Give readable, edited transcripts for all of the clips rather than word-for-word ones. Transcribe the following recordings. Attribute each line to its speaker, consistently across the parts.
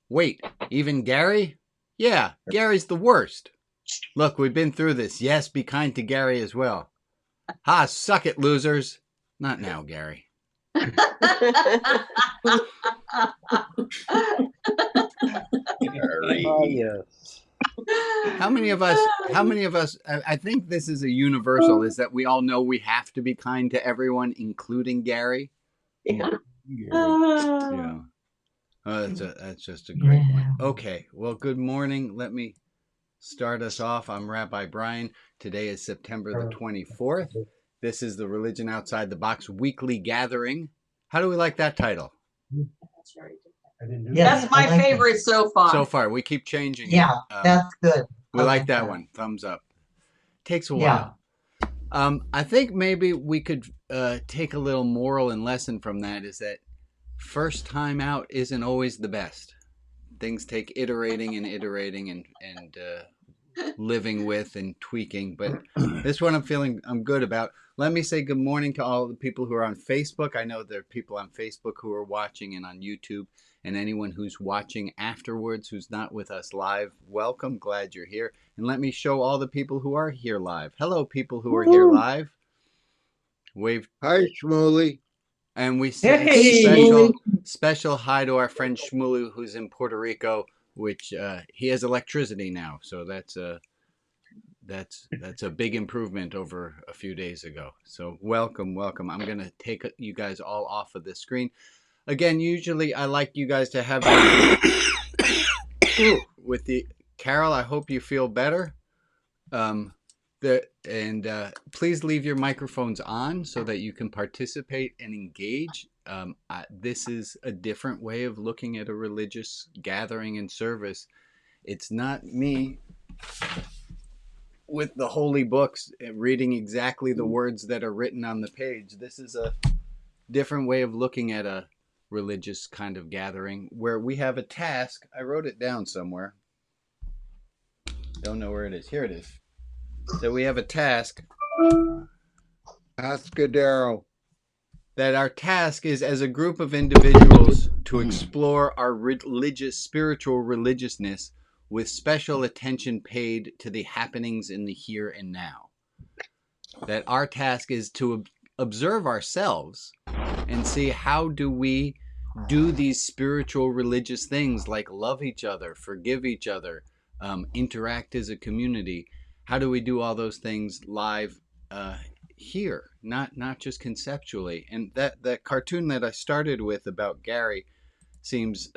Speaker 1: Wait, even Gary? Yeah, Gary's the worst. Look, we've been through this. Yes, be kind to Gary as well. Ha, suck it, losers. Not now, Gary.
Speaker 2: Yes.
Speaker 1: How many of us, I think this is a universal, is that we all know we have to be kind to everyone, including Gary.
Speaker 3: Yeah.
Speaker 1: Yeah. Oh, that's just a great one. Okay, well, good morning. Let me start us off. I'm Rabbi Brian. Today is September the 24th. This is the Religion Outside the Box weekly gathering. How do we like that title?
Speaker 3: That's very different. That's my favorite so far.
Speaker 1: So far, we keep changing it.
Speaker 4: Yeah, that's good.
Speaker 1: We like that one. Thumbs up. Takes a while. I think maybe we could take a little moral and lesson from that, is that first time out isn't always the best. Things take iterating and living with and tweaking. But this one I'm good about. Let me say good morning to all the people who are on Facebook. I know there are people on Facebook who are watching and on YouTube, and anyone who's watching afterwards who's not with us live, welcome. Glad you're here. And let me show all the people who are here live. Hello, people who are here live. Wave.
Speaker 5: Hi, Shmuley.
Speaker 1: And we say special hi to our friend Shmuley, who's in Puerto Rico, which he has electricity now. So that's a big improvement over a few days ago. So welcome. I'm going to take you guys all off of this screen. Again, usually I like you guys to have with the Carol. I hope you feel better. Please leave your microphones on so that you can participate and engage. This is a different way of looking at a religious gathering and service. It's not me with the holy books reading exactly the words that are written on the page. This is a different way of looking at a religious kind of gathering where we have a task. I wrote it down somewhere. Don't know where it is. Here it is. So we have a task.
Speaker 5: Askadero.
Speaker 1: That our task is, as a group of individuals, to explore our spiritual religiousness with special attention paid to the happenings in the here and now. That our task is to observe ourselves and see how do we do these spiritual religious things like love each other, forgive each other, interact as a community. How do we do all those things live here, not just conceptually? And that cartoon that I started with about Gary seems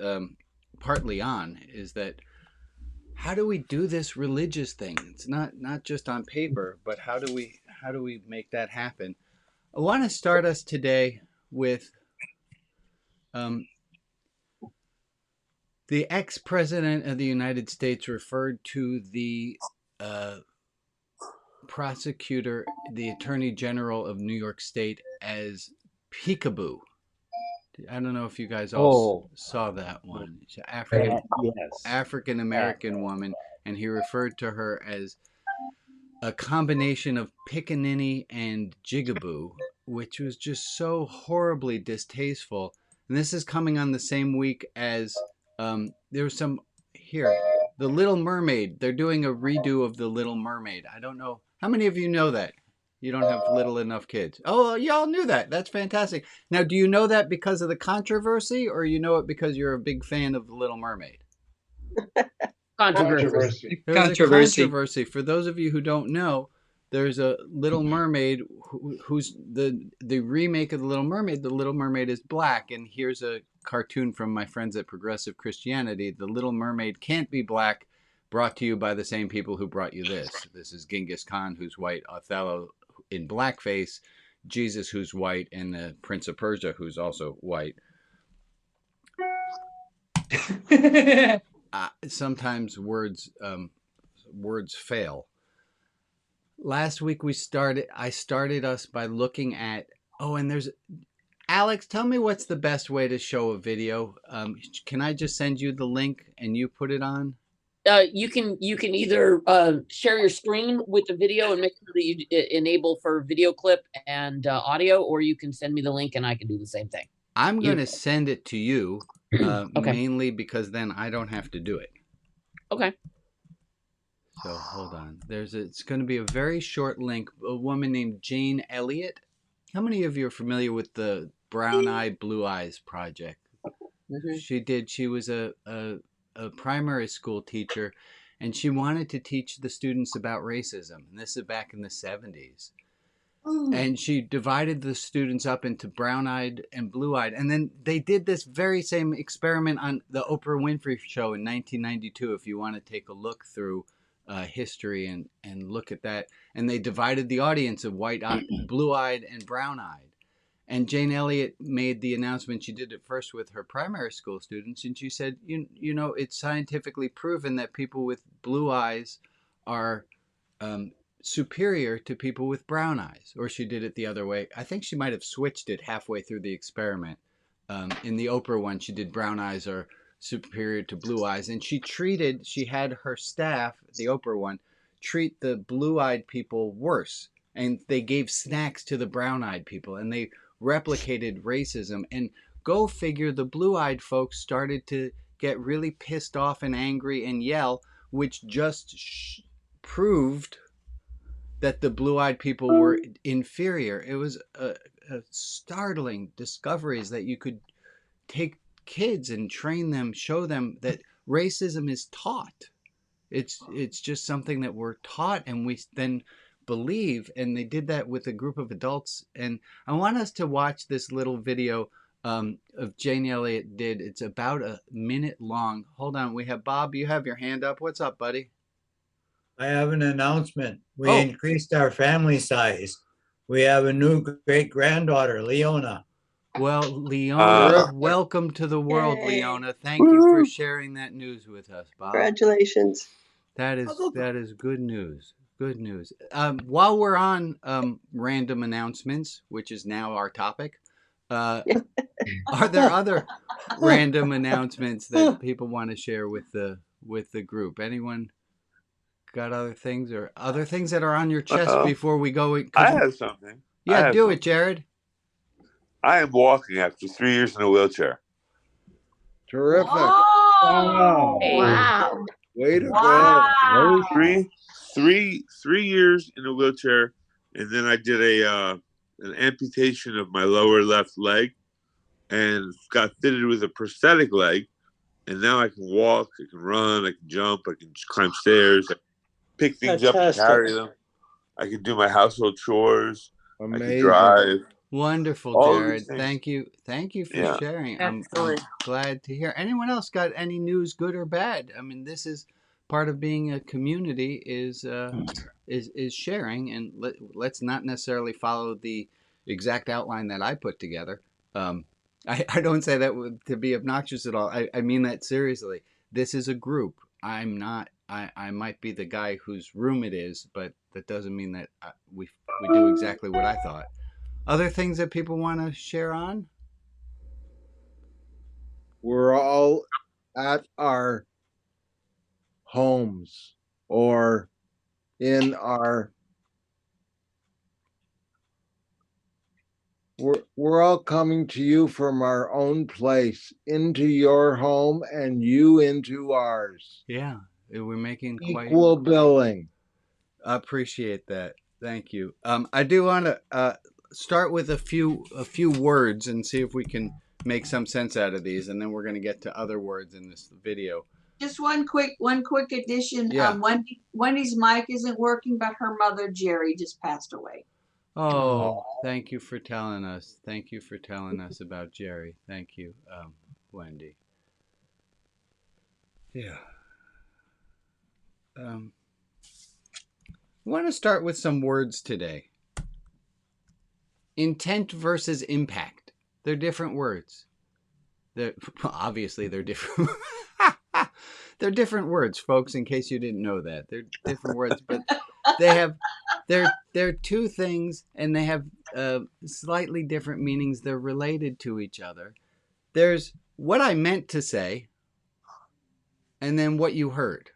Speaker 1: partly on, is that how do we do this religious thing? It's not just on paper, but how do we make that happen? I want to start us today with the ex-president of the United States referred to the prosecutor, the Attorney General of New York State, as peekaboo. I don't know if you guys all saw that one. She's an African American woman, and he referred to her as a combination of pickaninny and jigaboo, which was just so horribly distasteful. And this is coming on the same week as there was some here. The Little Mermaid. They're doing a redo of The Little Mermaid. I don't know. How many of you know that? You don't have little enough kids. Oh, y'all knew that. That's fantastic. Now, do you know that because of the controversy, or you know it because you're a big fan of The Little Mermaid?
Speaker 2: Controversy.
Speaker 1: There's a controversy. For those of you who don't know, there's a Little Mermaid who's the remake of The Little Mermaid. The Little Mermaid is black, and here's a cartoon from my friends at Progressive Christianity. The Little Mermaid can't be black, brought to you by the same people who brought you this. This is Genghis Khan, who's white, Othello in blackface, Jesus, who's white, and the Prince of Persia, who's also white. Sometimes words fail. Last week I started us by looking at, and there's, Alex, tell me what's the best way to show a video. Can I just send you the link and you put it on?
Speaker 6: You can either share your screen with the video and make sure that you enable for video clip and audio, or you can send me the link and I can do the same thing.
Speaker 1: I'm going to send it to you,
Speaker 6: Okay.
Speaker 1: mainly because then I don't have to do it.
Speaker 6: Okay.
Speaker 1: So hold on. It's going to be a very short link. A woman named Jane Elliott. How many of you are familiar with the Brown Eye, Blue Eyes project?
Speaker 6: Mm-hmm.
Speaker 1: She was a primary school teacher, and she wanted to teach the students about racism. And this is back in the 70s. And she divided the students up into brown-eyed and blue-eyed. And then they did this very same experiment on the Oprah Winfrey Show in 1992, if you want to take a look through history and look at that. And they divided the audience of blue-eyed and brown-eyed. And Jane Elliott made the announcement. She did it first with her primary school students, and she said, you know, it's scientifically proven that people with blue eyes are superior to people with brown eyes. Or she did it the other way. I think she might have switched it halfway through the experiment. In the Oprah one, she did brown eyes are superior to blue eyes, and she had her staff, the Oprah one, treat the blue-eyed people worse, and they gave snacks to the brown-eyed people, and they replicated racism. And go figure, the blue-eyed folks started to get really pissed off and angry and yell, which just proved that the blue-eyed people were inferior. It was a startling discoveries that you could take kids and train them, show them that racism is taught. It's just something that we're taught, and we then believe. And they did that with a group of adults. And I want us to watch this little video of Jane Elliott did. It's about a minute long. Hold on, we have Bob. You have your hand up. What's up, buddy?
Speaker 2: I have an announcement. We increased our family size. We have a new great-granddaughter, Leona.
Speaker 1: Well, Leona, welcome to the world, Leona. Thank you for sharing that news with us, Bob.
Speaker 4: Congratulations.
Speaker 1: That is good news. Good news. While we're on random announcements, which is now our topic, are there other random announcements that people want to share with the group? Anyone got other things that are on your chest before we go?
Speaker 5: I have something.
Speaker 1: Yeah, do it, Jared.
Speaker 5: I am walking after 3 years in a wheelchair.
Speaker 7: Terrific.
Speaker 3: Wow.
Speaker 4: Wow.
Speaker 7: Way to
Speaker 3: Wow.
Speaker 7: go.
Speaker 5: Three years in a wheelchair, and then I did an amputation of my lower left leg, and got fitted with a prosthetic leg, and now I can walk, I can run, I can jump, I can climb stairs, I can pick things up and carry them. I can do my household chores.
Speaker 7: Amazing.
Speaker 5: I can drive.
Speaker 1: Wonderful,
Speaker 5: All
Speaker 1: Jared.
Speaker 5: these things.
Speaker 1: Thank you for sharing. I'm glad to hear. Anyone else got any news, good or bad? I mean, this is part of being a community is sharing, and let's not necessarily follow the exact outline that I put together. I don't say that to be obnoxious at all. I mean that seriously. This is a group. I'm not. I might be the guy whose room it is, but that doesn't mean that we do exactly what I thought. Other things that people want to share on?
Speaker 7: We're all at our homes or in our... We're all coming to you from our own place, into your home and you into ours.
Speaker 1: Yeah, we're making
Speaker 7: equal billing.
Speaker 1: I appreciate that. Thank you. I do want to start with a few words and see if we can make some sense out of these, and then we're going to get to other words in this video.
Speaker 3: Just one quick addition.
Speaker 1: Yeah.
Speaker 3: Wendy's mic isn't working, but her mother Jerry just passed away.
Speaker 1: Oh, thank you for telling us. Thank you for telling us about Jerry. Thank you, Wendy. Yeah. I want to start with some words today. Intent versus impact. They're different words. Obviously they're different. They're different words, folks, in case you didn't know that. They're different words, but they're two things, and they have slightly different meanings. They're related to each other. There's what I meant to say, and then what you heard.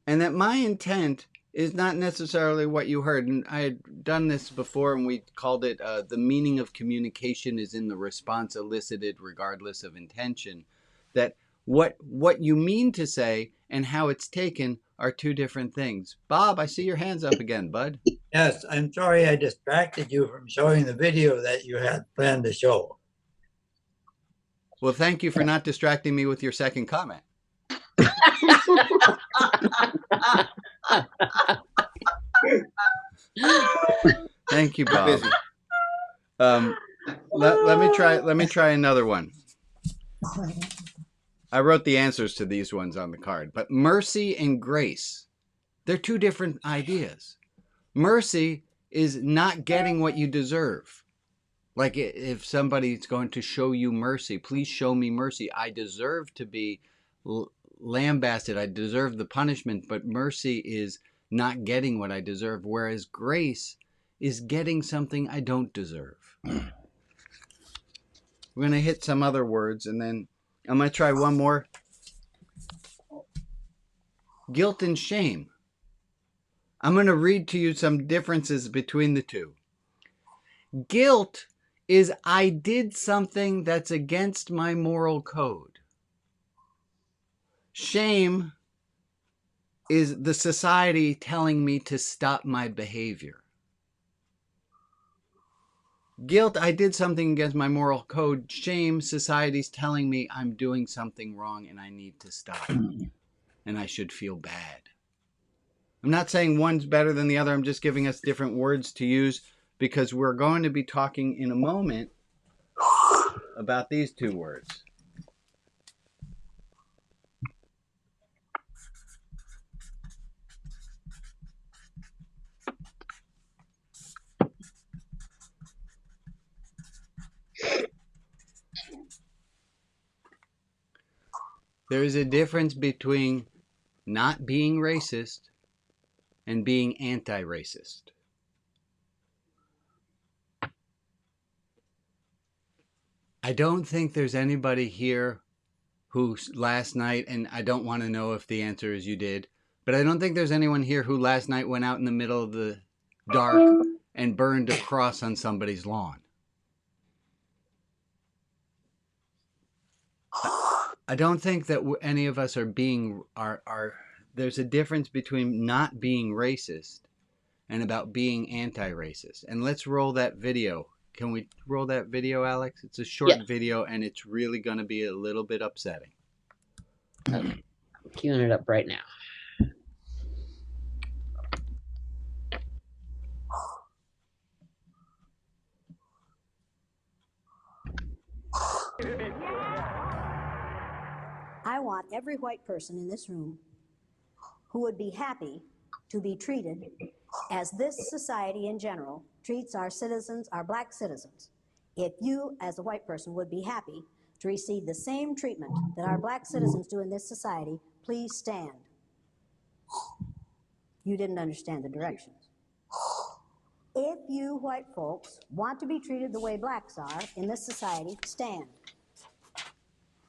Speaker 1: And that my intent is not necessarily what you heard. And I had done this before, and we called it the meaning of communication is in the response elicited regardless of intention. That what you mean to say and how it's taken are two different things. Bob, I see your hands up again, bud.
Speaker 2: Yes, I'm sorry I distracted you from showing the video that you had planned to show.
Speaker 1: Well, thank you for not distracting me with your second comment. Thank you, Bob. Let me try another one. I wrote the answers to these ones on the card, but mercy and grace, they're two different ideas. Mercy is not getting what you deserve. Like if somebody's going to show you mercy, please show me mercy. I deserve to be lambasted. I deserve the punishment, but mercy is not getting what I deserve, whereas grace is getting something I don't deserve. We're going to hit some other words, and then I'm going to try one more. Guilt and shame. I'm going to read to you some differences between the two. Guilt is I did something that's against my moral code. Shame is the society telling me to stop my behavior. Guilt, I did something against my moral code. Shame, society's telling me I'm doing something wrong and I need to stop. And I should feel bad. I'm not saying one's better than the other. I'm just giving us different words to use because we're going to be talking in a moment about these two words. There is a difference between not being racist and being anti-racist. I don't think there's anybody here who last night, and I don't want to know if the answer is you did, but I don't think there's anyone here who last night went out in the middle of the dark and burned a cross on somebody's lawn. I don't think that any of us are there's a difference between not being racist and about being anti-racist. And let's roll that video. Can we roll that video, Alex? It's a short video, and it's really going to be a little bit upsetting.
Speaker 6: Okay. I'm queuing it up right now.
Speaker 4: I want every white person in this room who would be happy to be treated as this society in general treats our citizens, our black citizens. If you, as a white person, would be happy to receive the same treatment that our black citizens do in this society, please stand. You didn't understand the directions. If you white folks want to be treated the way blacks are in this society, stand.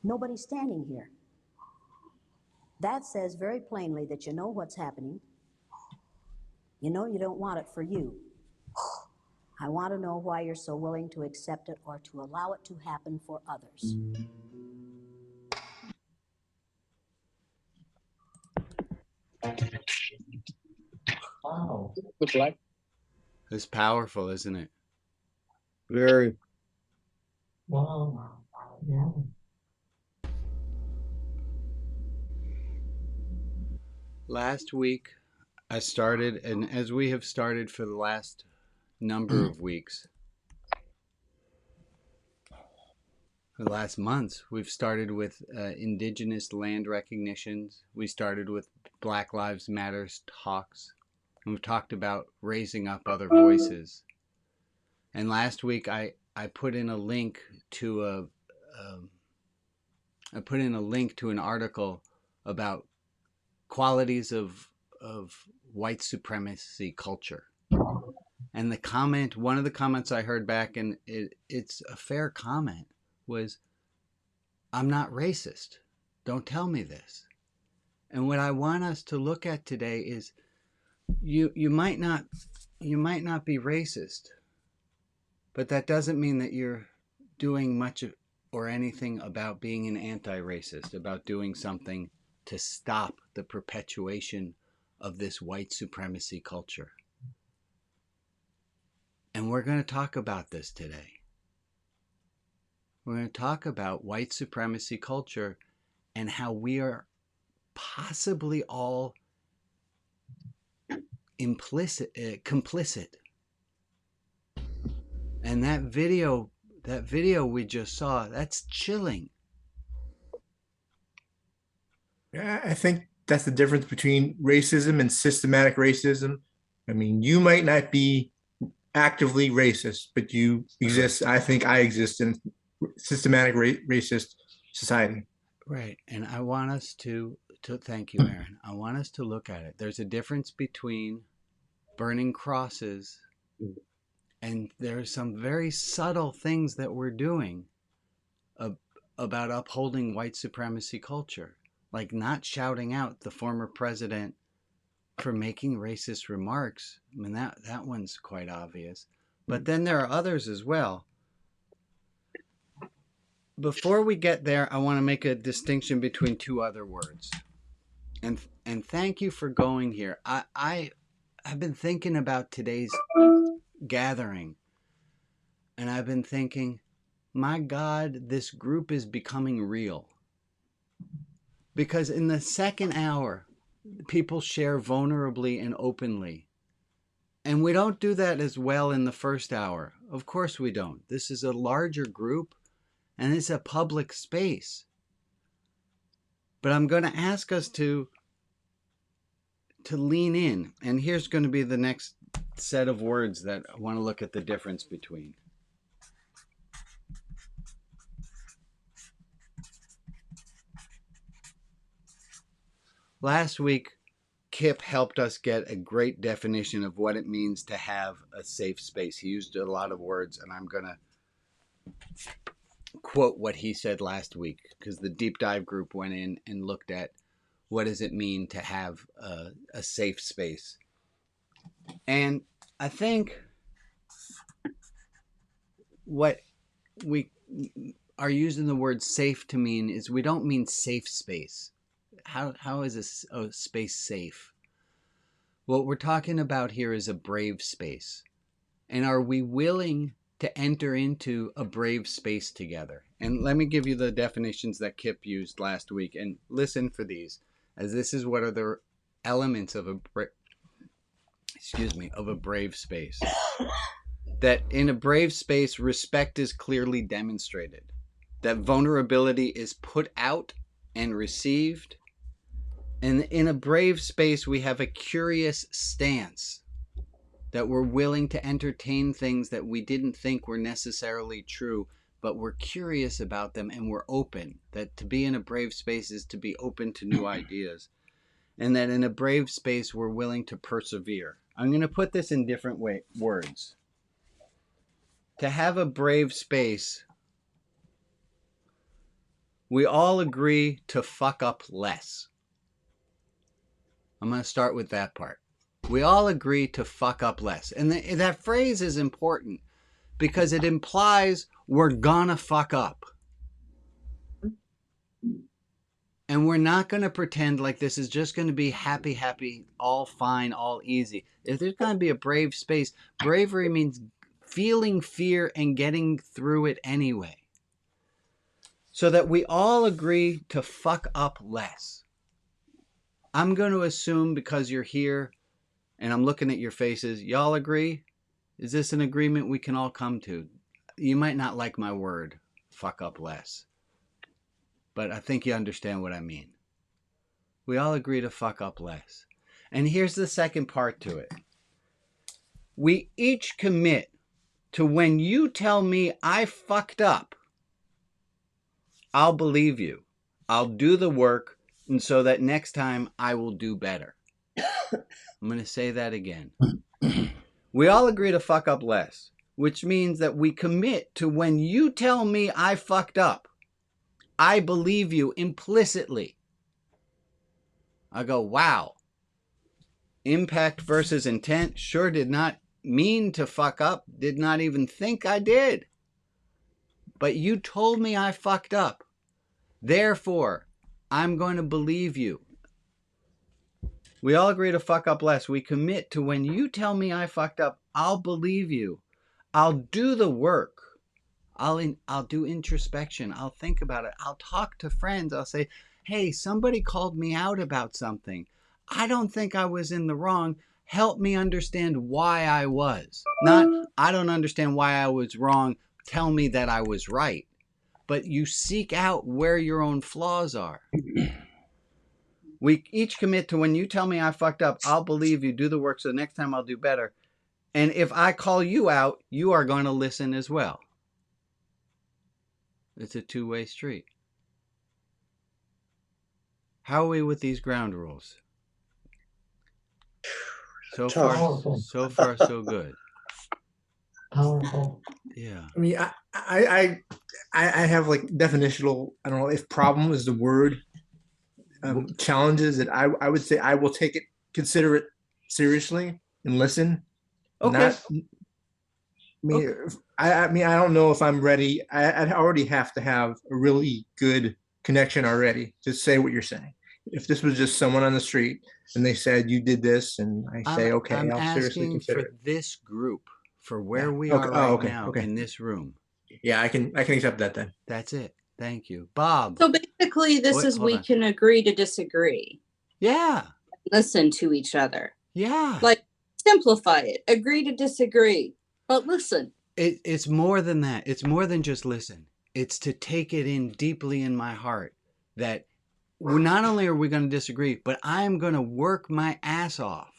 Speaker 4: Nobody's standing here. That says very plainly that you know what's happening. You know you don't want it for you. I want to know why you're so willing to accept it or to allow it to happen for others.
Speaker 2: Wow.
Speaker 1: It's powerful, isn't it?
Speaker 7: Very.
Speaker 2: Wow. Yeah.
Speaker 1: Last week, I started, and as we have started for the last number of weeks, for the last months, we've started with indigenous land recognitions. We started with Black Lives Matters talks. And we've talked about raising up other voices. And last week, I put in a link to an article about qualities of white supremacy culture. And one of the comments I heard back, and it's a fair comment, was, I'm not racist. Don't tell me this. And what I want us to look at today is you might not be racist, but that doesn't mean that you're doing much or anything about being an anti-racist, about doing something to stop the perpetuation of this white supremacy culture. And we're going to talk about this today. We're going to talk about white supremacy culture and how we are possibly all complicit. And that video we just saw, that's chilling.
Speaker 8: Yeah, I think that's the difference between racism and systematic racism. I mean, you might not be actively racist, but you exist. I think I exist in systematic racist society.
Speaker 1: Right. And I want us to thank you, Aaron. I want us to look at it. There's a difference between burning crosses, and there's some very subtle things that we're doing about upholding white supremacy culture, like not shouting out the former president for making racist remarks. I mean, that one's quite obvious. But then there are others as well. Before we get there, I want to make a distinction between two other words. And thank you for going here. I've been thinking about today's gathering, and I've been thinking, my God, this group is becoming real. Because in the second hour, people share vulnerably and openly. And we don't do that as well in the first hour. Of course we don't. This is a larger group, and it's a public space. But I'm going to ask us to lean in. And here's going to be the next set of words that I want to look at the difference between. Last week, Kip helped us get a great definition of what it means to have a safe space. He used a lot of words, and I'm going to quote what he said last week, because the deep dive group went in and looked at what does it mean to have a safe space. And I think what we are using the word safe to mean is we don't mean safe space. How is a space safe? What we're talking about here is a brave space. And are we willing to enter into a brave space together? And let me give you the definitions that Kip used last week. And listen for these, as this is what are the elements of a brave space. That in a brave space, respect is clearly demonstrated. That vulnerability is put out and received. And in a brave space, we have a curious stance, that we're willing to entertain things that we didn't think were necessarily true, but we're curious about them and we're open. That to be in a brave space is to be open to new ideas. And that in a brave space, we're willing to persevere. I'm going to put this in different words. To have a brave space, we all agree to fuck up less. I'm going to start with that part. We all agree to fuck up less. And that phrase is important because it implies we're gonna fuck up. And we're not going to pretend like this is just going to be happy, all fine, all easy. If there's going to be a brave space, bravery means feeling fear and getting through it anyway. So that we all agree to fuck up less. I'm going to assume because you're here and I'm looking at your faces, y'all agree? Is this an agreement we can all come to? You might not like my word, fuck up less. But I think you understand what I mean. We all agree to fuck up less. And here's the second part to it. We each commit to when you tell me I fucked up, I'll believe you. I'll do the work, and so that next time I will do better. I'm going to say that again. We all agree to fuck up less, which means that we commit to when you tell me I fucked up, I believe you implicitly. I go, wow, Impact versus intent. Sure did not mean to fuck up. Did not even think I did. But you told me I fucked up. Therefore, I'm going to believe you. We all agree to fuck up less. We commit to when you tell me I fucked up, I'll believe you. I'll do the work. I'll do introspection. I'll think about it. I'll talk to friends. I'll say, hey, somebody called me out about something. I don't think I was in the wrong. Help me understand why I was. Not, I don't understand why I was wrong. Tell me that I was right. But you seek out where your own flaws are. We each commit to when you tell me I fucked up, I'll believe you, do the work, so the next time I'll do better. And if I call you out, you are going to listen as well. It's a two-way street. How are we with these ground rules? So far, so good.
Speaker 2: Powerful.
Speaker 1: Yeah.
Speaker 8: I mean, I have like definitional. I don't know if problem is the word. Challenges that I would say I will take it, consider it seriously and listen.
Speaker 1: Okay.
Speaker 8: I mean, I don't know if I'm ready. I'd already have to have a really good connection already to say what you're saying. If this was just someone on the street and they said you did this, and I say, okay, I'll seriously consider it.
Speaker 1: This group, for where we are right now in this room.
Speaker 8: Yeah, I can accept that then.
Speaker 1: That's it. Thank you, Bob.
Speaker 9: So basically, this is we can agree to disagree.
Speaker 1: Yeah.
Speaker 9: Listen to each other.
Speaker 1: Yeah.
Speaker 9: Like, simplify it. Agree to disagree, but listen.
Speaker 1: It's more than that. It's more than just listen. It's to take it in deeply in my heart that not only are we going to disagree, but I am going to work my ass off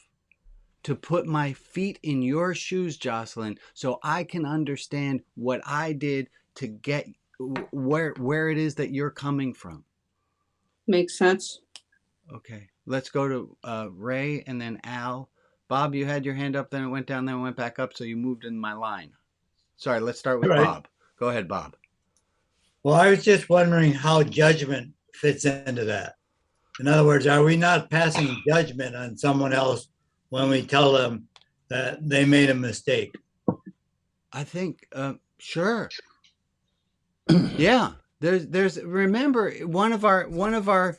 Speaker 1: to put my feet in your shoes, Jocelyn, so I can understand what I did to get where it is that you're coming from.
Speaker 9: Makes sense.
Speaker 1: Okay. Let's go to Ray and then Al. Bob, you had your hand up, then it went down, then it went back up, so you moved in my line. Sorry, let's start with Bob. Go ahead, Bob.
Speaker 2: Well, I was just wondering how judgment fits into that. In other words, are we not passing judgment on someone else when we tell them that they made a mistake?
Speaker 1: I think, sure. Yeah. There's remember one of our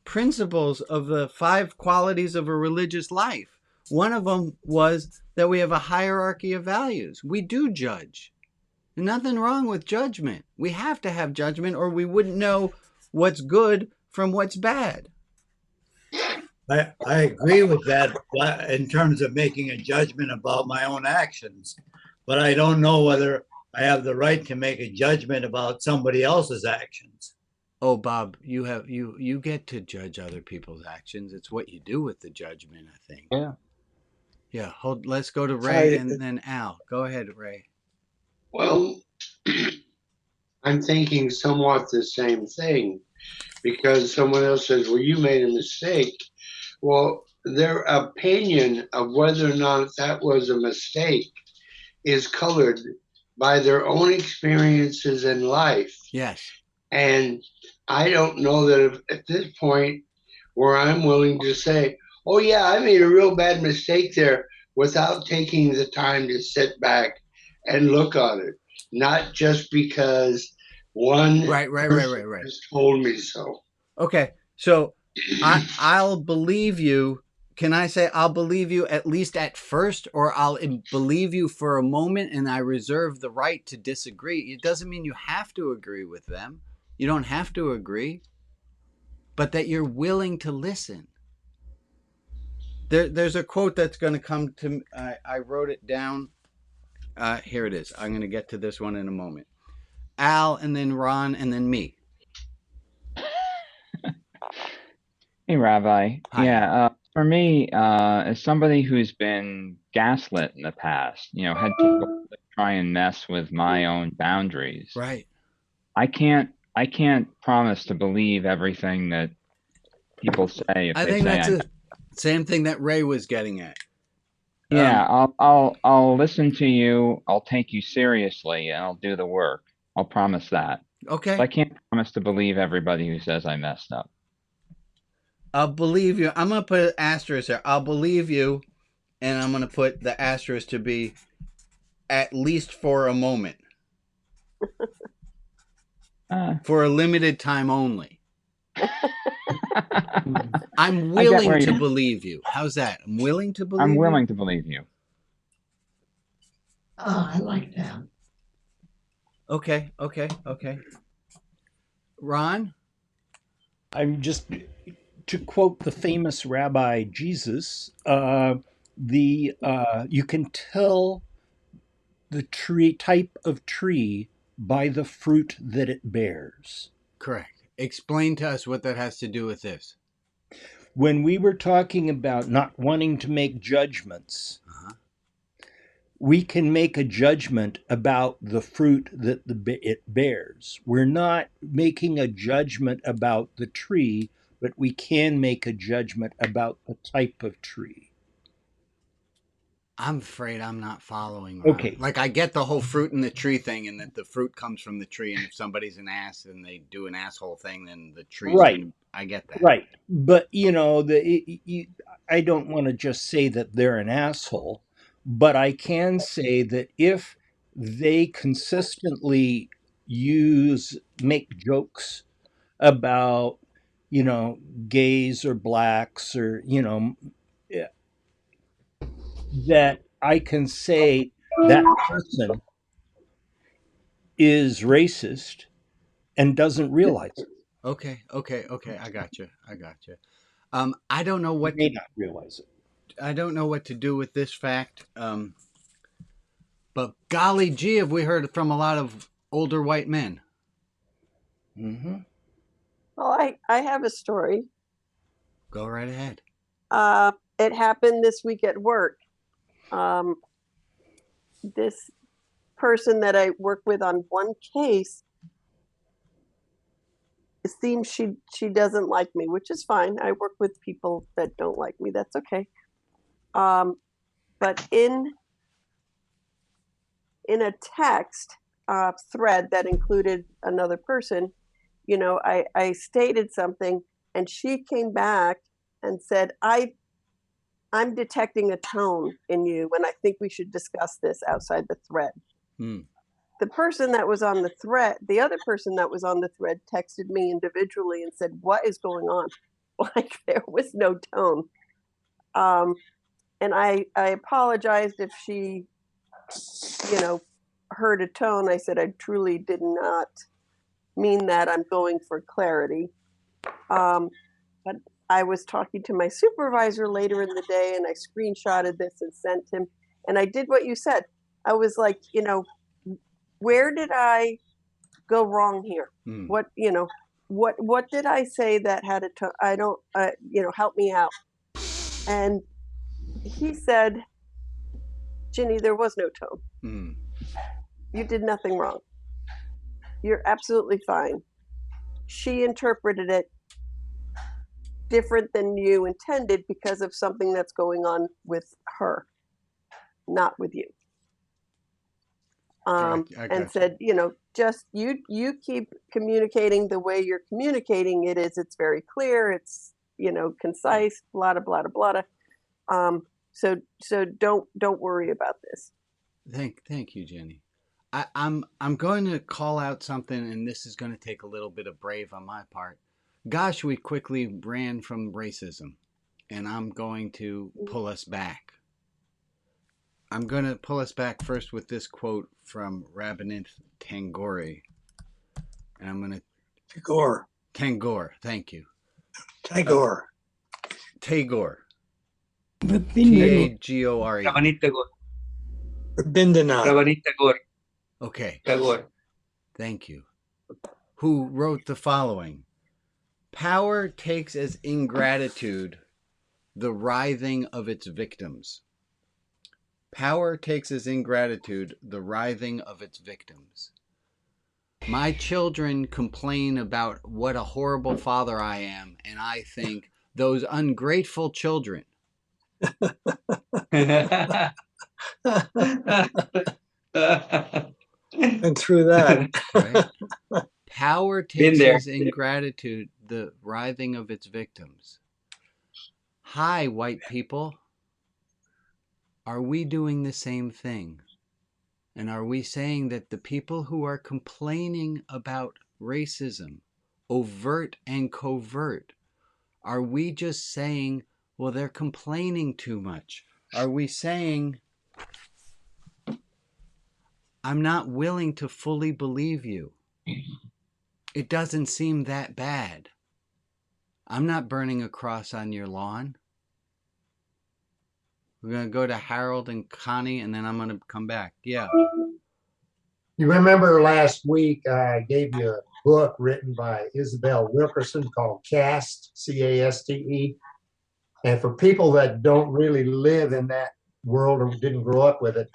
Speaker 1: principles of the 5 qualities of a religious life. One of them was that we have a hierarchy of values. We do judge. Nothing wrong with judgment. We have to have judgment or we wouldn't know what's good from what's bad.
Speaker 2: I agree with that in terms of making a judgment about my own actions, but I don't know whether I have the right to make a judgment about somebody else's actions.
Speaker 1: Oh, Bob, you get to judge other people's actions. It's what you do with the judgment, I think.
Speaker 7: Yeah.
Speaker 1: Yeah. Let's go to Ray and then Al. Go ahead, Ray.
Speaker 10: Well, I'm thinking somewhat the same thing because someone else says, well, you made a mistake. Well, their opinion of whether or not that was a mistake is colored by their own experiences in life.
Speaker 1: Yes.
Speaker 10: And I don't know that at this point where I'm willing to say, oh, yeah, I made a real bad mistake there without taking the time to sit back and look on it. Not just because one
Speaker 1: right.
Speaker 10: has told me so.
Speaker 1: Okay. So I'll believe you. Can I say I'll believe you at least at first, or I'll believe you for a moment and I reserve the right to disagree? It doesn't mean you have to agree with them. You don't have to agree, but that you're willing to listen. There's a quote that's going to come to I wrote it down. Here it is. I'm going to get to this one in a moment. Al, and then Ron, and then me.
Speaker 11: Hey, Rabbi.
Speaker 1: Hi.
Speaker 11: Yeah, for me, as somebody who's been gaslit in the past, had people that try and mess with my own boundaries.
Speaker 1: Right.
Speaker 11: I can't promise to believe everything that people say.
Speaker 1: I think that's the same thing that Ray was getting at.
Speaker 11: Yeah, I'll listen to you. I'll take you seriously, and I'll do the work. I'll promise that.
Speaker 1: Okay.
Speaker 11: But I can't promise to believe everybody who says I messed up.
Speaker 1: I'll believe you. I'm going to put an asterisk there. I'll believe you, and I'm going to put the asterisk to be at least for a moment. For a limited time only. I'm willing to believe you. How's that? I'm willing to believe you?
Speaker 11: I'm willing to believe you.
Speaker 10: Oh, I like that.
Speaker 1: Okay. Ron?
Speaker 12: I'm just, to quote the famous Rabbi Jesus, you can tell the type of tree by the fruit that it bears.
Speaker 1: Correct. Explain to us what that has to do with this.
Speaker 12: When we were talking about not wanting to make judgments, we can make a judgment about the fruit that it bears. We're not making a judgment about the tree, but we can make a judgment about the type of tree.
Speaker 1: I'm afraid I'm not following, Ron.
Speaker 12: Okay.
Speaker 1: Like, I get the whole fruit in the tree thing, and that the fruit comes from the tree, and if somebody's an ass and they do an asshole thing, then the tree's
Speaker 12: right.
Speaker 1: I get that.
Speaker 12: Right. But, I don't want to just say that they're an asshole, but I can say that if they consistently make jokes about, gays or blacks or, that I can say that person is racist and doesn't realize it.
Speaker 1: Okay. I got you. I don't know what
Speaker 12: may not realize it.
Speaker 1: I don't know what to do with this fact. But golly gee, have we heard from a lot of older white men?
Speaker 12: Mm-hmm.
Speaker 13: Well, I have a story.
Speaker 1: Go right ahead.
Speaker 13: It happened this week at work. This person that I work with on one case, it seems she doesn't like me, which is fine. I work with people that don't like me. That's okay. But in a text thread that included another person, I stated something, and she came back and said, I'm detecting a tone in you, and I think we should discuss this outside the thread. The person that was on the thread, the other person that was on the thread texted me individually and said, what is going on? Like, there was no tone. And I apologized if she, heard a tone. I said, I truly did not mean that. I'm going for clarity. But I was talking to my supervisor later in the day, and I screenshotted this and sent him. And I did what you said. I was like, where did I go wrong here? What did I say that had a tone? I don't, help me out. And he said, Ginny, there was no tone. You did nothing wrong. You're absolutely fine. She interpreted it different than you intended because of something that's going on with her, not with you. And said, just you keep communicating the way you're communicating it is. It's very clear. It's, concise, blah, blah, blah, blah. So don't worry about this.
Speaker 1: Thank you, Jenny. I'm going to call out something, and this is going to take a little bit of brave on my part. Gosh, we quickly ran from racism, and I'm going to pull us back. I'm going to pull us back first with this quote from Rabinith Tagore. And I'm going to... Tagore, thank you.
Speaker 2: Tagore.
Speaker 1: Tagore.
Speaker 14: Tagore.
Speaker 2: Rabindranath
Speaker 14: Tagore.
Speaker 1: Okay.
Speaker 14: Tagore.
Speaker 1: Thank you. Who wrote the following: power takes as ingratitude the writhing of its victims. Power takes as ingratitude the writhing of its victims. My children complain about what a horrible father I am, and I think, those ungrateful children.
Speaker 2: And through that.
Speaker 1: Right? Power takes as ingratitude the writhing of its victims. Hi, white people. Are we doing the same thing? And are we saying that the people who are complaining about racism, overt and covert, are we just saying, well, they're complaining too much? Are we saying, I'm not willing to fully believe you? It doesn't seem that bad. I'm not burning a cross on your lawn. We're going to go to Harold and Connie, and then I'm going to come back. Yeah.
Speaker 14: You remember last week I gave you a book written by Isabel Wilkerson called Caste, C-A-S-T-E. And for people that don't really live in that world or didn't grow up with it,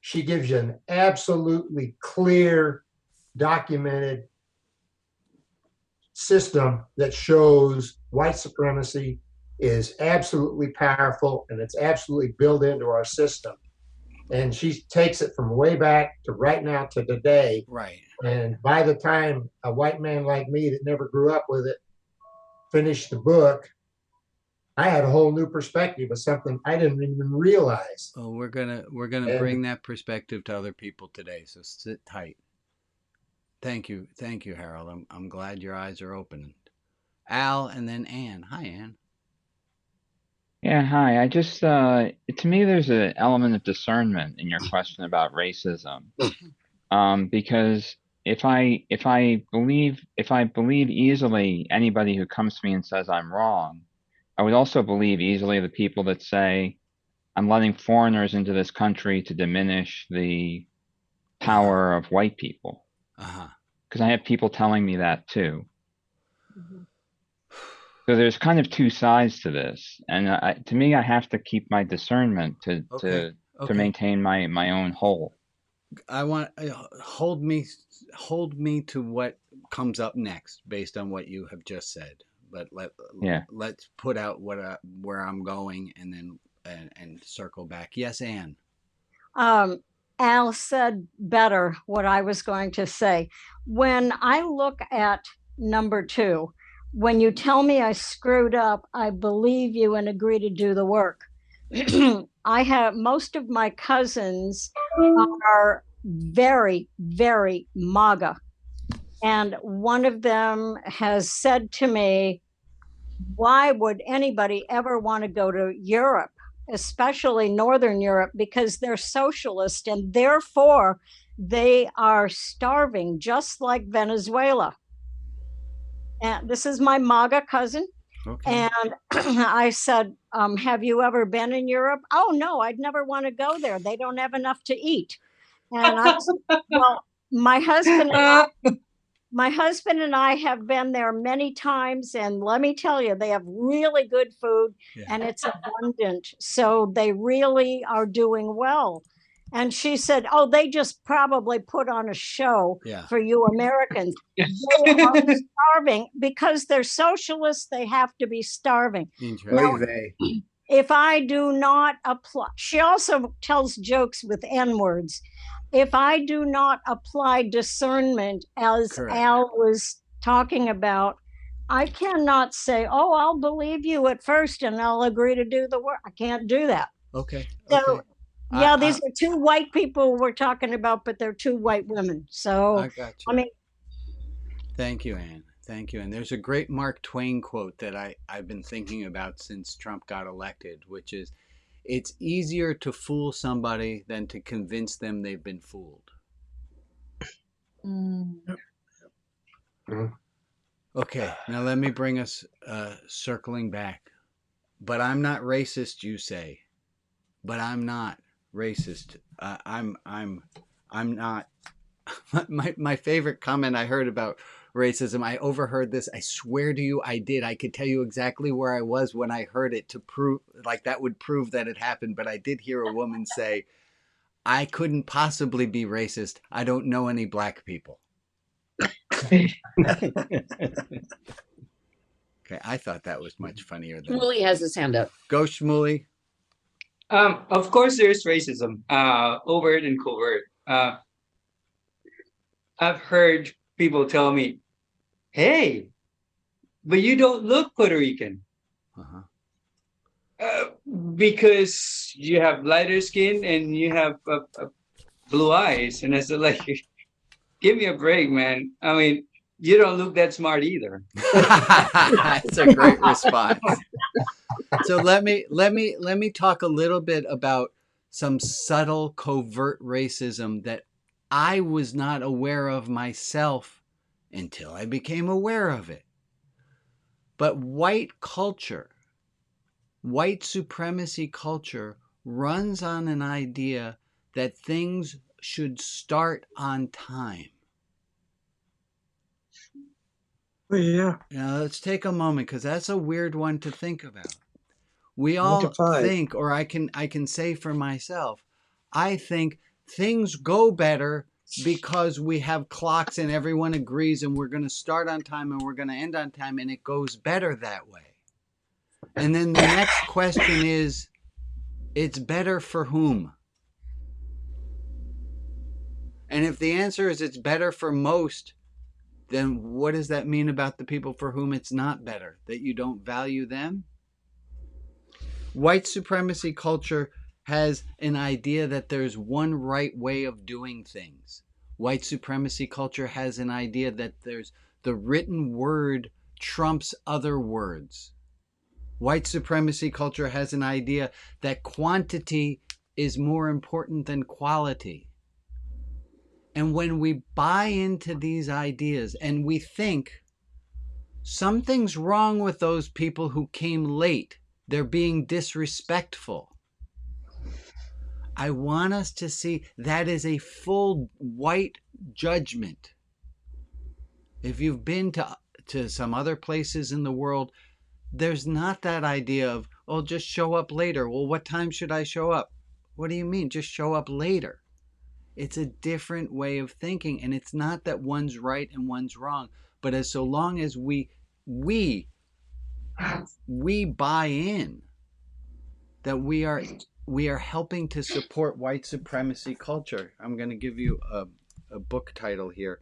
Speaker 14: she gives you an absolutely clear, documented system that shows white supremacy is absolutely powerful and it's absolutely built into our system. And she takes it from way back to right now to today.
Speaker 1: Right.
Speaker 14: And by the time a white man like me that never grew up with it finished the book, I had a whole new perspective of something I didn't even realize.
Speaker 1: Oh, we're gonna bring that perspective to other people today. So sit tight. Thank you, Harold. I'm glad your eyes are opening. Al, and then Ann. Hi, Ann.
Speaker 11: Yeah, hi. I just, to me, there's an element of discernment in your question about racism. Because if I believe easily anybody who comes to me and says I'm wrong, I would also believe easily the people that say I'm letting foreigners into this country to diminish the power of white people. Because I have people telling me that too. So there's kind of two sides to this, and to me, I have to keep my discernment to maintain my own whole.
Speaker 1: I want hold me to what comes up next based on what you have just said. But let's put out where I'm going and then and circle back. Yes, Ann.
Speaker 15: Al said better what I was going to say. When I look at number 2, when you tell me I screwed up, I believe you and agree to do the work. I have most of my cousins are very, very MAGA. And one of them has said to me, why would anybody ever want to go to Europe, especially Northern Europe, because they're socialist and therefore they are starving, just like Venezuela. And this is my MAGA cousin. Okay. And I said, have you ever been in Europe? Oh, no, I'd never want to go there. They don't have enough to eat. And I said, well, my husband and I have been there many times. And let me tell you, they have really good food and it's abundant. So they really are doing well. And she said, oh, they just probably put on a show for you Americans. They are starving because they're socialists. They have to be starving. Now, if I do not apply, she also tells jokes with N-words. If I do not apply discernment, as Al was talking about, I cannot say, oh, I'll believe you at first and I'll agree to do the work. I can't do that.
Speaker 1: Okay.
Speaker 15: So, yeah, these are 2 white people we're talking about, but they're 2 white women. So,
Speaker 1: I got you.
Speaker 15: I mean,
Speaker 1: thank you, Ann. Thank you. And there's a great Mark Twain quote that I've been thinking about since Trump got elected, which is, it's easier to fool somebody than to convince them they've been fooled. Okay, now let me bring us circling back. But I'm not racist, you say. But I'm not racist. I'm not. My favorite comment I heard about racism, I overheard this. I swear to you, I did. I could tell you exactly where I was when I heard it to prove, like that would prove that it happened. But I did hear a woman say, I couldn't possibly be racist. I don't know any black people. Okay, I thought that was much funnier than.
Speaker 6: Shmuley has his hand up.
Speaker 1: Go, Shmuley.
Speaker 16: Of course, there's racism, overt and covert. I've heard people tell me, hey, but you don't look Puerto Rican. Because you have lighter skin and you have blue eyes, and I said, like, give me a break, man. I mean, you don't look that smart either.
Speaker 1: That's a great response. So let me talk a little bit about some subtle covert racism that I was not aware of myself until I became aware of it. But white culture, white supremacy culture runs on an idea that things should start on time.
Speaker 17: Yeah.
Speaker 1: Now let's take a moment, because that's a weird one to think about. We all think, or I can say for myself, I think things go better because we have clocks and everyone agrees and we're going to start on time and we're going to end on time, and it goes better that way. And then the next question is, it's better for whom? And if the answer is it's better for most, then what does that mean about the people for whom it's not better? That you don't value them? White supremacy culture has an idea that there's one right way of doing things. White supremacy culture has an idea that there's the written word trumps other words. White supremacy culture has an idea that quantity is more important than quality. And when we buy into these ideas and we think something's wrong with those people who came late, they're being disrespectful, I want us to see that is a full white judgment. If you've been to some other places in the world, there's not that idea of, oh, just show up later. Well, what time should I show up? What do you mean? Just show up later. It's a different way of thinking, and it's not that one's right and one's wrong, but as so long as we buy in that we are helping to support white supremacy culture. I'm going to give you a book title here.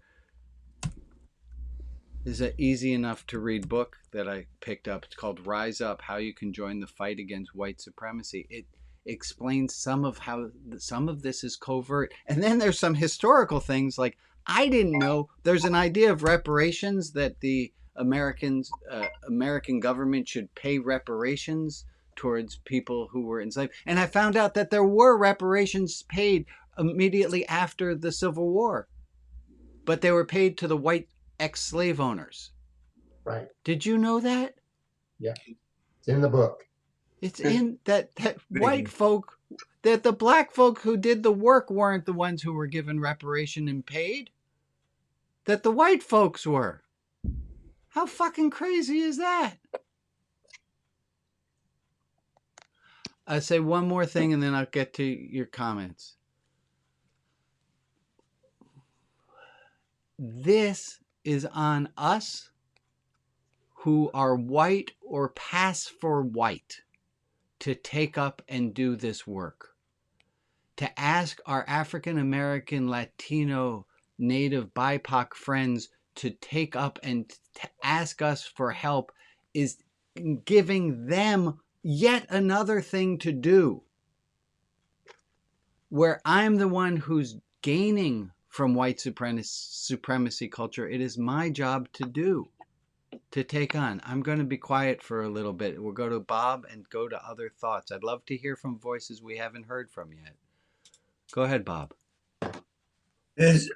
Speaker 1: This is an easy enough to read book that I picked up. It's called Rise Up: How You Can Join the Fight Against White Supremacy. It explains some of how some of this is covert. And then there's some historical things, like I didn't know there's an idea of reparations, that the American government should pay reparations towards people who were enslaved. And I found out that there were reparations paid immediately after the Civil War, but they were paid to the white ex-slave owners.
Speaker 14: Right.
Speaker 1: Did you know that?
Speaker 14: Yeah. It's in the book.
Speaker 1: It's in that white folk, that the black folk who did the work weren't the ones who were given reparation and paid. That the white folks were. How fucking crazy is that? I'll say one more thing and then I'll get to your comments. This is on us who are white or pass for white to take up and do this work. To ask our African American, Latino, Native, BIPOC friends to take up and to ask us for help is giving them yet another thing to do. Where I'm the one who's gaining from white supremacy culture, it is my job to do, to take on. I'm going to be quiet for a little bit. We'll go to Bob and go to other thoughts. I'd love to hear from voices we haven't heard from yet. Go ahead, Bob.
Speaker 2: Is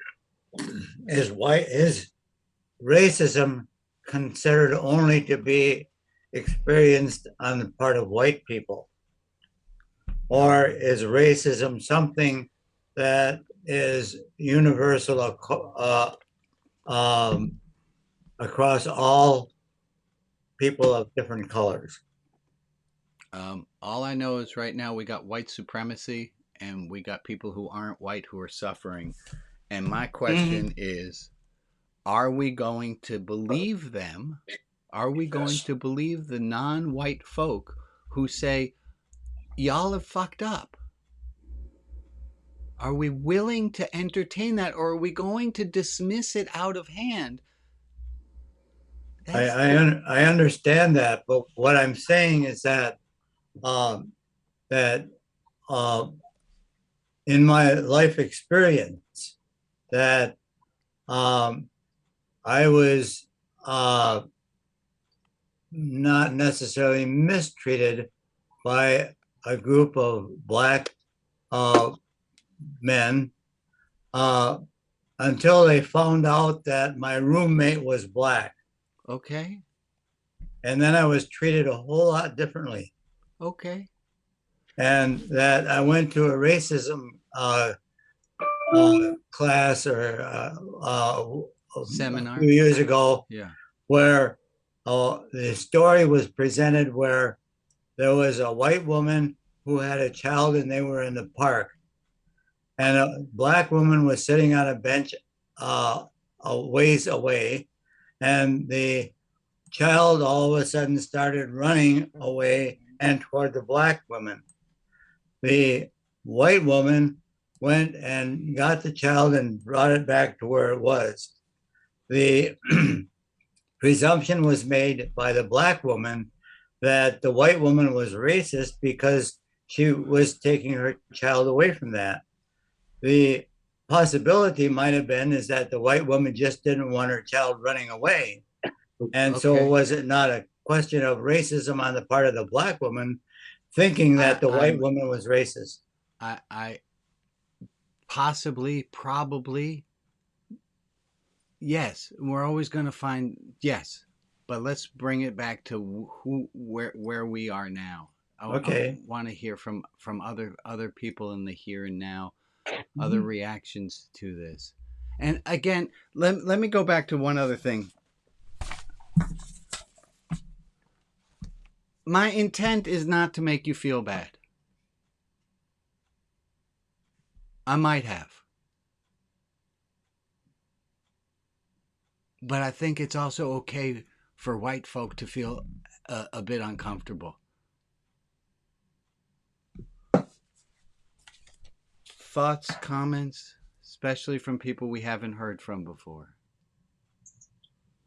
Speaker 2: racism considered only to be experienced on the part of white people? Or is racism something that is universal across all people of different colors?
Speaker 1: All I know is right now we got white supremacy and we got people who aren't white who are suffering. And my question is, are we going to believe them? Are we going to believe the non-white folk who say, y'all have fucked up? Are we willing to entertain that, or are we going to dismiss it out of hand?
Speaker 2: I understand that, but what I'm saying is that that in my life experience that I was not necessarily mistreated by a group of black men until they found out that my roommate was black.
Speaker 1: Okay.
Speaker 2: And then I was treated a whole lot differently.
Speaker 1: Okay.
Speaker 2: And that I went to a racism class or
Speaker 1: seminar
Speaker 2: a few years ago,
Speaker 1: yeah,
Speaker 2: where the story was presented where there was a white woman who had a child and they were in the park. And a black woman was sitting on a bench a ways away. And the child all of a sudden started running away and toward the black woman. The white woman went and got the child and brought it back to where it was. The presumption was made by the black woman that the white woman was racist because she was taking her child away from that. The possibility might have been is that the white woman just didn't want her child running away. And so was it not a question of racism on the part of the black woman thinking that the white woman was racist?
Speaker 1: I possibly, probably, yes. We're always going to find yes, but let's bring it back to where we are now. I want to hear from other people in the here and now, other reactions to this. And again, let me go back to one other thing. My intent is not to make you feel bad. I might have. But I think it's also okay for white folk to feel a bit uncomfortable. Thoughts, comments, especially from people we haven't heard from before.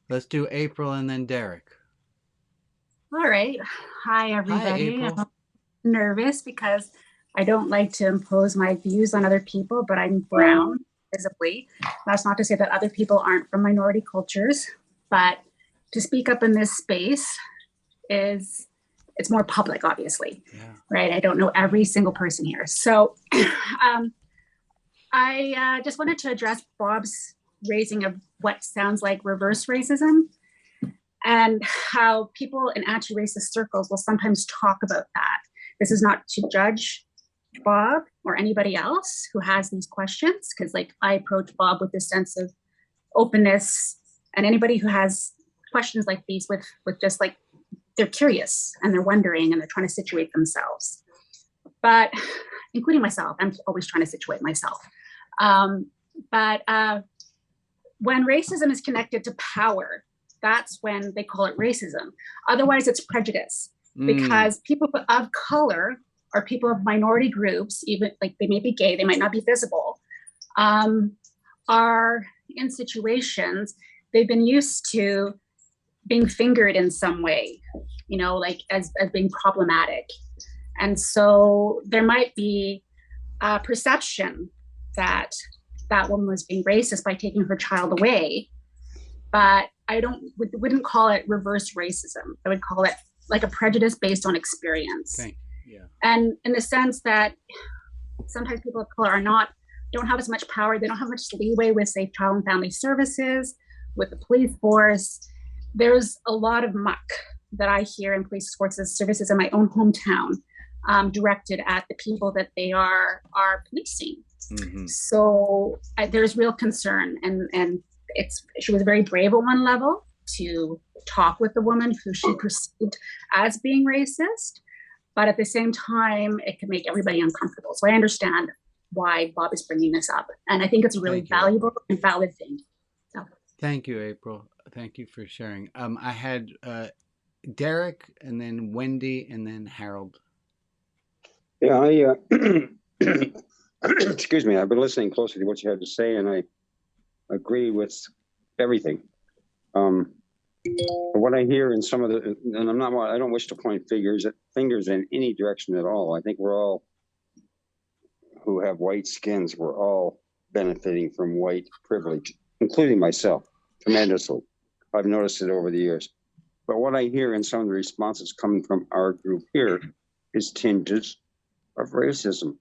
Speaker 1: Let's do April and then Derek.
Speaker 18: All right. Hi, everybody.
Speaker 1: Hi,
Speaker 18: I'm nervous because I don't like to impose my views on other people, but I'm brown, visibly. That's not to say that other people aren't from minority cultures, but to speak up in this space it's more public, obviously, right? I don't know every single person here. So I just wanted to address Bob's raising of what sounds like reverse racism, and how people in anti-racist circles will sometimes talk about that. This is not to judge Bob or anybody else who has these questions, because like I approach Bob with this sense of openness, and anybody who has questions like these with just like, they're curious and they're wondering and they're trying to situate themselves. But including myself, I'm always trying to situate myself. But when racism is connected to power, that's when they call it racism. Otherwise, it's prejudice, because people of color or people of minority groups, even like they may be gay, they might not be visible, are in situations they've been used to being fingered in some way, you know, like as being problematic. And so there might be a perception that that woman was being racist by taking her child away, but I wouldn't call it reverse racism. I would call it like a prejudice based on experience.
Speaker 1: Okay. Yeah.
Speaker 18: And in the sense that sometimes people of color don't have as much power. They don't have much leeway with, say, child and family services, with the police force. There's a lot of muck that I hear in police forces services in my own hometown, directed at the people that they are policing. Mm-hmm. So there's real concern, and she was very brave at one level to talk with the woman who she perceived as being racist, but at the same time, it can make everybody uncomfortable. So I understand why Bob is bringing this up, and I think it's a really valuable and valid thing. So.
Speaker 1: Thank you, April. Thank you for sharing. I had Derek, and then Wendy, and then Harold.
Speaker 19: Yeah, excuse me. I've been listening closely to what you had to say, and I agree with everything. What I hear in some of the, and I don't wish to point fingers in any direction at all. I think we're all, who have white skins, we're all benefiting from white privilege, including myself, tremendously. I've noticed it over the years. But what I hear in some of the responses coming from our group here is tinges of racism.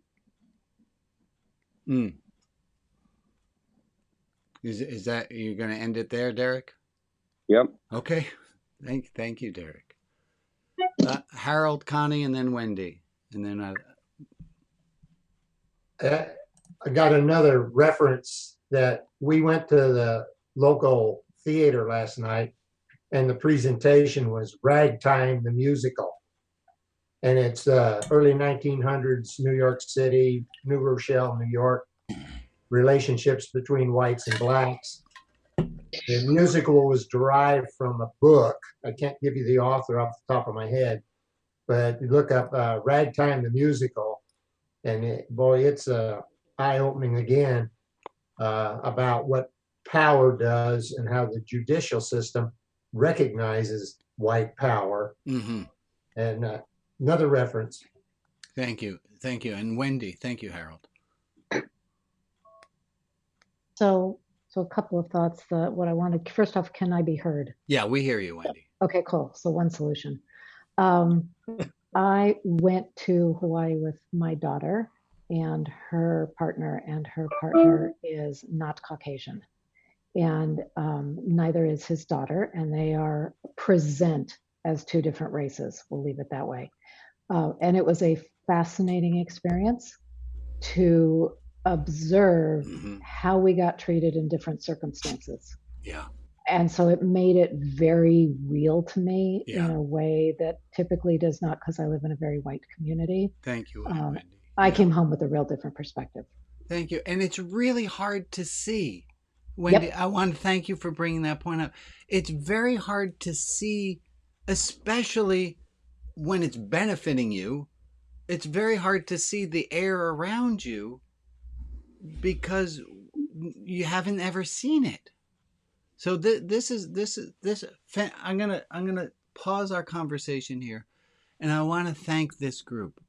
Speaker 1: Is that, you're going to end it there, Derek?
Speaker 19: Yep.
Speaker 1: Okay. Thank you, Derek. Harold, Connie, and then Wendy, and then
Speaker 14: I got another reference that we went to the local theater last night, and the presentation was Ragtime the Musical. And it's early 1900s, New York City, New Rochelle, New York, relationships between whites and blacks. The musical was derived from a book. I can't give you the author off the top of my head, but you look up Ragtime the Musical, and it's eye-opening again about what power does and how the judicial system recognizes white power. And another reference.
Speaker 1: Thank you. And Wendy, thank you, Harold.
Speaker 20: So a couple of thoughts. What I wanted, first off, can I be heard?
Speaker 1: Yeah, we hear you, Wendy.
Speaker 20: Okay, cool. So one solution. I went to Hawaii with my daughter and her partner is not Caucasian, and neither is his daughter, and they are present as two different races. We'll leave it that way. And it was a fascinating experience to observe how we got treated in different circumstances.
Speaker 1: Yeah.
Speaker 20: And so it made it very real to me in a way that typically does not, because I live in a very white community.
Speaker 1: Thank you, Wendy.
Speaker 20: I came home with a real different perspective.
Speaker 1: Thank you. And it's really hard to see. Wendy, I want to thank you for bringing that point up. It's very hard to see, especially when it's benefiting you. It's very hard to see the air around you because you haven't ever seen it. So this I'm gonna pause our conversation here, and I want to thank this group.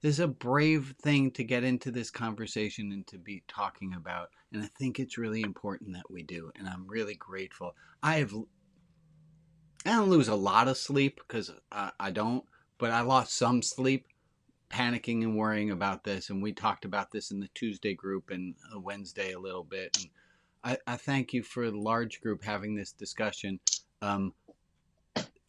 Speaker 1: This is a brave thing to get into this conversation and to be talking about, and I think it's really important that we do. And I'm really grateful. I don't lose a lot of sleep because I don't, but I lost some sleep panicking and worrying about this. And we talked about this in the Tuesday group and Wednesday a little bit. And I thank you for the large group having this discussion.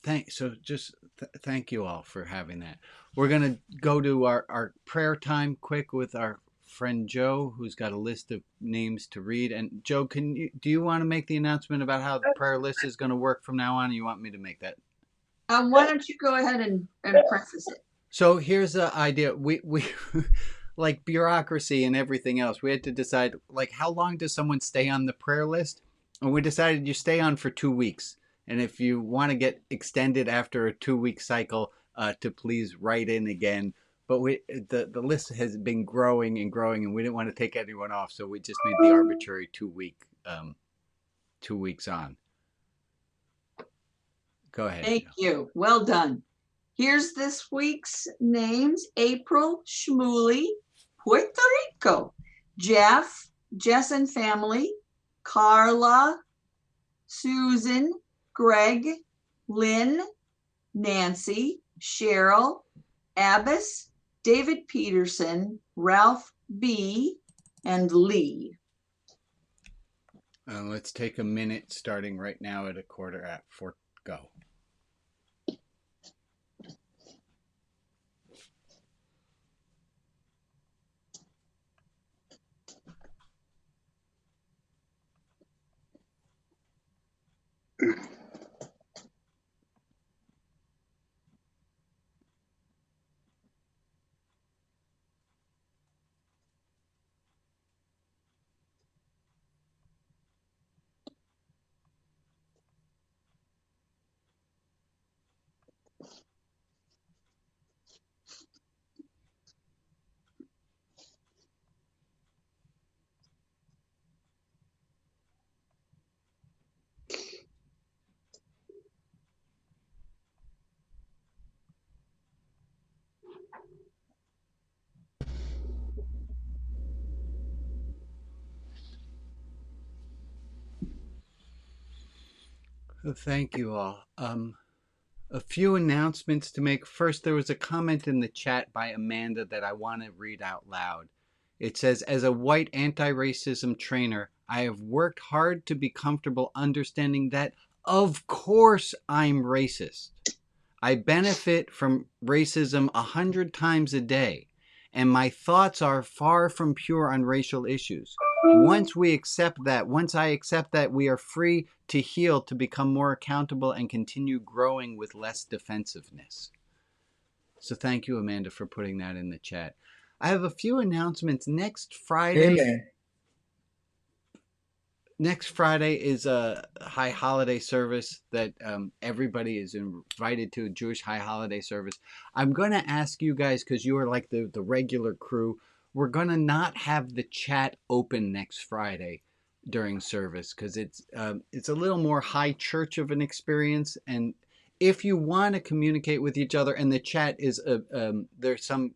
Speaker 1: Thank you all for having that. We're going to go to our prayer time quick with our friend Joe, who's got a list of names to read. And Joe, do you want to make the announcement about how the prayer list is going to work from now on? Or you want me to make that?
Speaker 3: Why don't you go ahead and preface it?
Speaker 1: So here's the idea. We like bureaucracy and everything else, we had to decide, like, how long does someone stay on the prayer list? And we decided you stay on for 2 weeks. And if you want to get extended after a 2-week cycle, to please write in again. But the list has been growing and growing, and we didn't want to take anyone off, so we just made the arbitrary 2 weeks on. Go ahead.
Speaker 3: Thank you. Well done. Here's this week's names: April Shmuley, Puerto Rico; Jeff, Jess and family; Carla, Susan, Greg, Lynn, Nancy, Cheryl, Abbas, David Peterson, Ralph B., and Lee.
Speaker 1: Let's take a minute starting right now at 4:15. Go. Thank you all. A few announcements to make. First, there was a comment in the chat by Amanda that I want to read out loud. It says, as a white anti-racism trainer, I have worked hard to be comfortable understanding that, of course, I'm racist. I benefit from racism 100 times a day, and my thoughts are far from pure on racial issues. Once I accept that, we are free to heal, to become more accountable, and continue growing with less defensiveness. So thank you, Amanda, for putting that in the chat. I have a few announcements. Next Friday.
Speaker 8: Amen.
Speaker 1: Next Friday is a high holiday service that everybody is invited to, a Jewish high holiday service. I'm going to ask you guys, because you are like the regular crew, we're going to not have the chat open next Friday during service, because it's a little more high church of an experience. And if you want to communicate with each other, and the chat is, there's some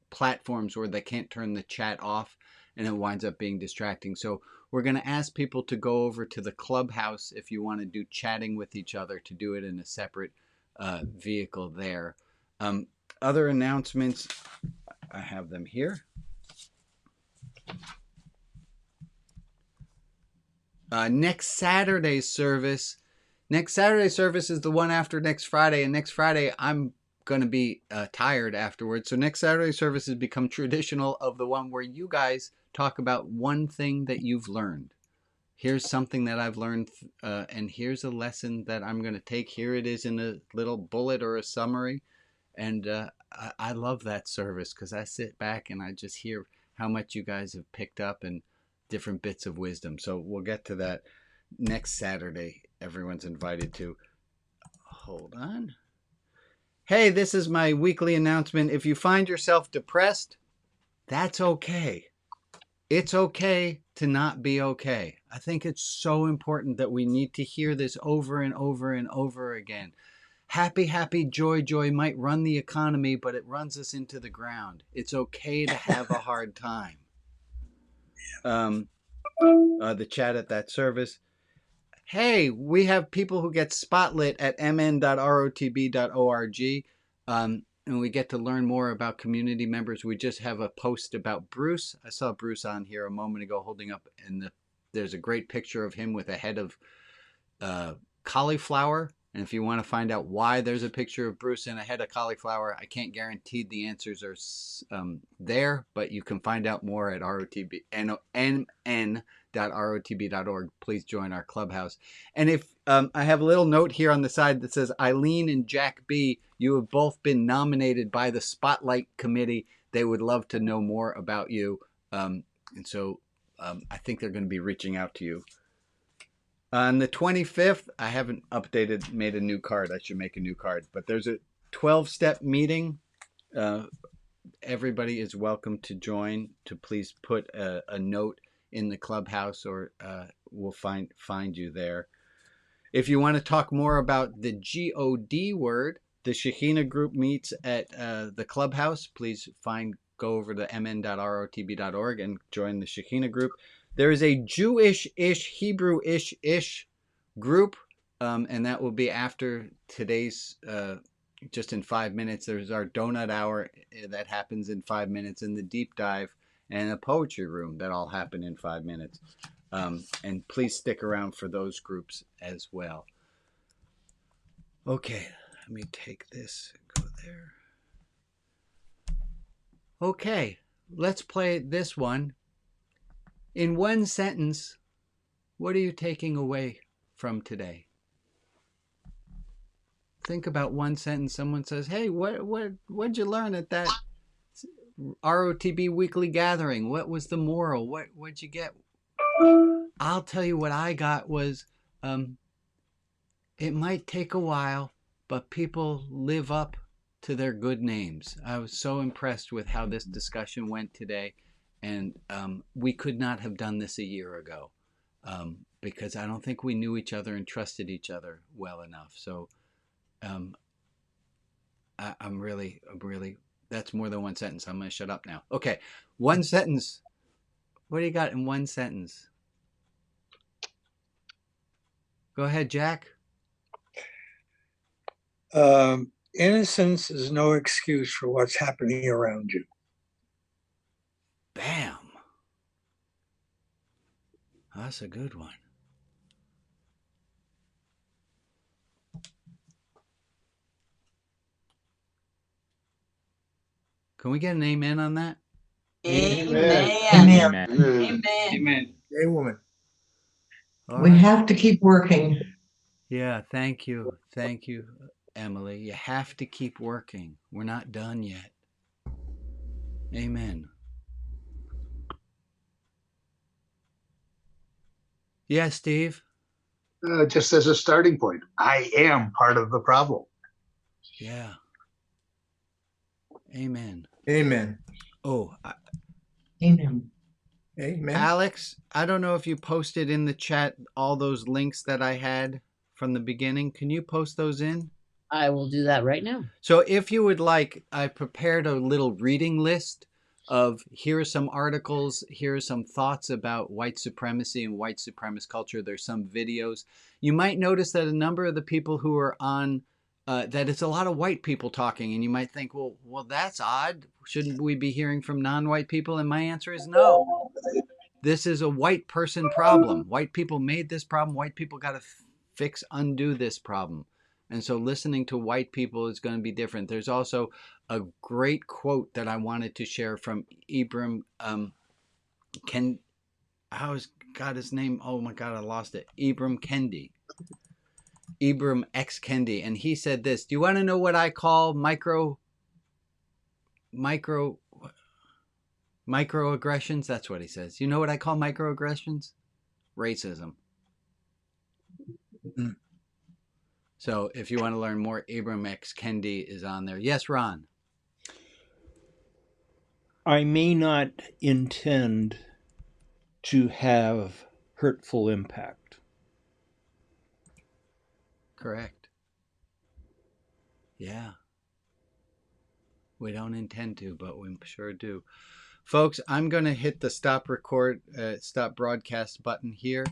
Speaker 1: platforms where they can't turn the chat off, and it winds up being distracting. So we're going to ask people to go over to the clubhouse if you want to do chatting with each other, to do it in a separate vehicle there. Other announcements, I have them here. Next Saturday's service is the one after next Friday, and next Friday I'm going to be tired afterwards. So next Saturday's service has become traditional of the one where you guys talk about one thing that you've learned. Here's something that I've learned, and here's a lesson that I'm going to take. Here it is in a little bullet or a summary. And I love that service, because I sit back and I just hear how much you guys have picked up and different bits of wisdom. So we'll get to that next Saturday. Everyone's invited to. Hold on. Hey, this is my weekly announcement. If you find yourself depressed, that's okay. It's okay to not be okay. I think it's so important that we need to hear this over and over and over again. Happy, happy, joy, joy might run the economy, but it runs us into the ground. It's okay to have a hard time. The chat at that service. Hey, we have people who get spotlit at mn.rotb.org, and we get to learn more about community members. We just have a post about Bruce. I saw Bruce on here a moment ago holding up, and there's a great picture of him with a head of cauliflower. And if you want to find out why there's a picture of Bruce and a head of cauliflower, I can't guarantee the answers are there, but you can find out more at mn.rotb.org. Please join our clubhouse. And if I have a little note here on the side that says, Eileen and Jack B., you have both been nominated by the Spotlight Committee. They would love to know more about you. And so I think they're going to be reaching out to you. On the 25th, I haven't made a new card. I should make a new card. But there's a 12-step meeting. Everybody is welcome to join. To please put a note in the clubhouse, or we'll find you there. If you want to talk more about the GOD word, the Shekhinah group meets at the clubhouse. Please go over to mn.rotb.org and join the Shekhinah group. There is a Jewish-ish, Hebrew-ish group, and that will be after today's, just in 5 minutes. There's our donut hour that happens in 5 minutes, and the deep dive, and a poetry room that all happen in 5 minutes. And please stick around for those groups as well. Okay, let me take this, go there. Okay, let's play this one. In one sentence, what are you taking away from today? Think about one sentence. Someone says, hey, what'd you learn at that ROTB weekly gathering? What was the moral? What'd you get? I'll tell you what I got was, it might take a while, but people live up to their good names. I was so impressed with how this discussion went today. And we could not have done this a year ago because I don't think we knew each other and trusted each other well enough. So I'm really, that's more than one sentence. I'm going to shut up now. Okay, one sentence. What do you got in one sentence? Go ahead, Jack.
Speaker 17: Innocence is no excuse for what's happening around you.
Speaker 1: Bam. That's a good one. Can we get an amen on that?
Speaker 3: Amen.
Speaker 11: Amen.
Speaker 3: Amen.
Speaker 16: Amen.
Speaker 8: Gay woman.
Speaker 1: All
Speaker 21: We
Speaker 1: right.
Speaker 21: have to keep working.
Speaker 1: Yeah, thank you. Thank you, Emily. You have to keep working. We're not done yet. Amen. Yeah, Steve?
Speaker 22: Just as a starting point, I am part of the problem.
Speaker 1: Yeah. Amen.
Speaker 8: Amen.
Speaker 1: Oh,
Speaker 21: Amen.
Speaker 8: Amen.
Speaker 1: Alex, I don't know if you posted in the chat all those links that I had from the beginning. Can you post those in?
Speaker 6: I will do that right now.
Speaker 1: So if you would like, I prepared a little reading list of here are some articles, here are some thoughts about white supremacy and white supremacist culture. There's some videos. You might notice that a number of the people who are on, that it's a lot of white people talking, and you might think, well, that's odd. Shouldn't we be hearing from non-white people? And my answer is no. This is a white person problem. White people made this problem. White people got to undo this problem. And so listening to white people is going to be different. There's also a great quote that I wanted to share from Ibram how's got his name? Oh my God, I lost it. Ibram Kendi. Ibram X Kendi. And he said this, do you want to know what I call microaggressions? That's what he says. You know what I call microaggressions? Racism. Mm-hmm. So if you want to learn more, Ibram X Kendi is on there. Yes, Ron.
Speaker 12: I may not intend to have hurtful impact.
Speaker 1: Correct. Yeah. We don't intend to, but we sure do. Folks, I'm going to hit the stop broadcast button here.